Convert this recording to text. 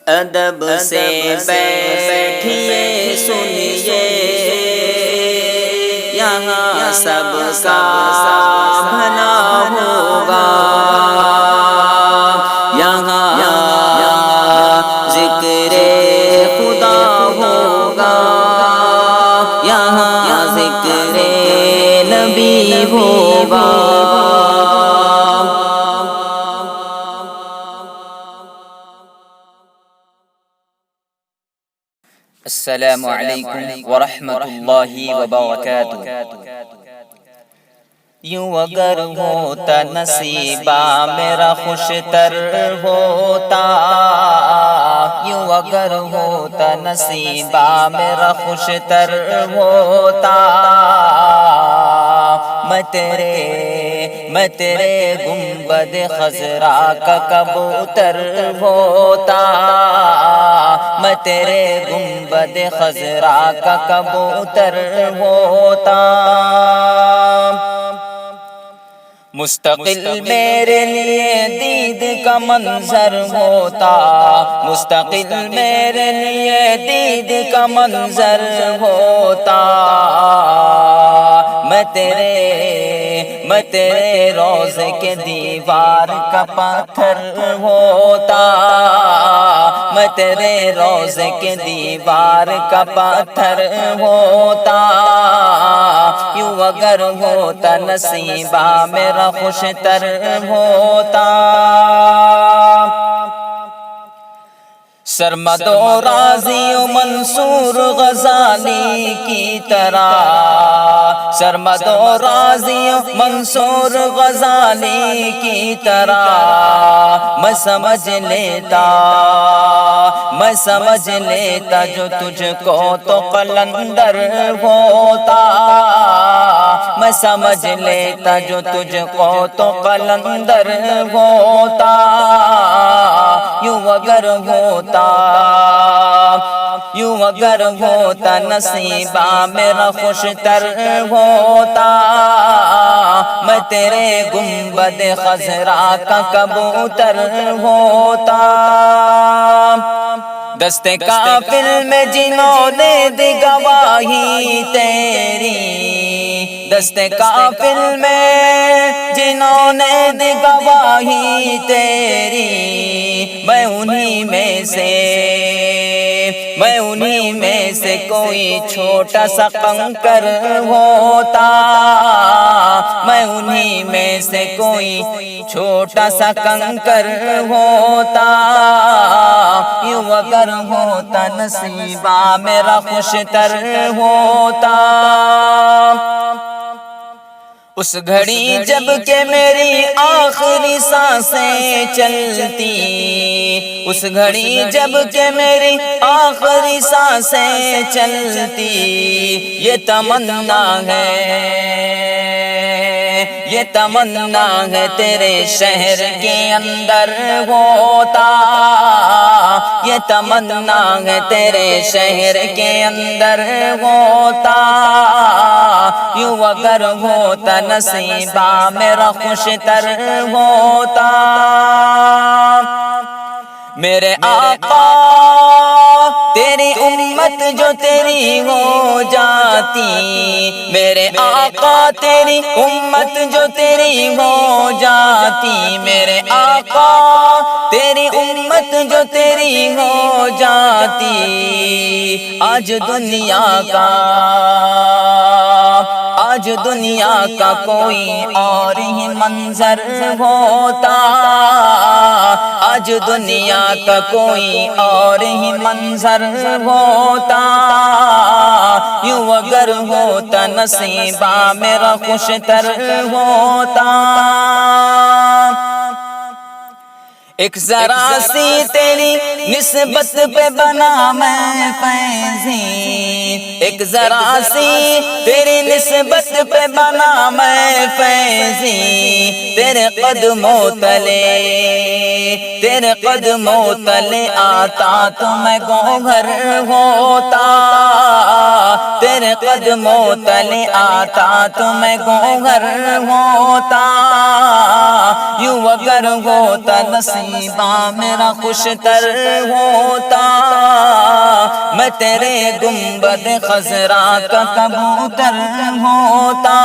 ادب سے بیٹھیے سنیے، یہاں سب کا بھلا ہوگا، یہاں ذکر خدا ہوگا، یہاں ذکر نبی ہوگا۔ السلام علیکم ورحمۃ اللہ وبرکاتہ۔ یوں اگر ہوتا نصیبہ میرا خوش تر ہوتا، یوں اگر ہوتا نصیبہ میرا خوش تر ہوتا، میں تیرے گنبد خضرا کا کبوتر ہوتا، میں تیرے گنبد خضرا کا کبوتر ہوتا۔ مستقل میرے لیے دید کا منظر ہوتا، مستقل میرے لیے دید کا منظر ہوتا، میں تیرے روضے کے دیوار کا پتھر ہوتا، میں تیرے روضے کے دیوار کا پتھر ہوتا، یوں اگر ہوتا نصیبہ میرا خوش تر ہوتا۔ سرمد و راضی و منصور غزالی کی طرح، سرمد و راضی و منصور غزالی کی طرح میں سمجھ لیتا جو تجھ کو تو قلندر ہوتا، میں سمجھ لیتا جو تجھ کو تو قلندر ہوتا، یوں اگر ہوتا نصیبہ میرا خوش تر ہوتا، میں تیرے گنبد خضرا کا کبوتر ہوتا۔ دست کافل میں جنہوں نے دی گواہی تیری، دست کافل میں جنہوں نے دی گواہی تیری، میں انہی میں سے کوئی چھوٹا سا کنکر ہوتا، میں انہی میں سے کوئی چھوٹا سا کنکر ہوتا، یوں اگر ہوتا نصیبہ میرا خوش تر ہوتا۔ اس گھڑی جب کہ میری آخری سانسیں چلتی، اس گھڑی جب کہ میری آخری سانسیں چلتی، یہ تمنا ہے تیرے شہر کے اندر ہوتا، یہ تمنا ہے تیرے شہر کے اندر ہوتا، یوں اگر ہوتا نصیبہ میرا خوش تر ہوتا۔ میرے آقا تیری امت جو تیری ہو جاتی، میرے آقا تیری امت جو تیری ہو جاتی، میرے آقا تیری امت جو تیری ہو جاتی، آج دنیا کا کوئی اور ہی منظر ہوتا، آج دنیا کا کوئی اور ہی منظر ہوتا، یوں اگر ہوتا نصیبہ میرا خوش تر ہوتا۔ ایک ذرا سی تیری نسبت پہ بنا میں فیضی، ایک ذرا سی تیری نسبت پہ بنا میں فیضی، تیرے قدموں تلے آتا تو میں گوہر ہوتا، تیرے قدموں تلے آتا تو میں گوہر ہوتا، یوں اگر ہوتا نصیب طیبہ میرا خوش تر ہوتا، میں تیرے گنبد خضرا کا کبوتر ہوتا۔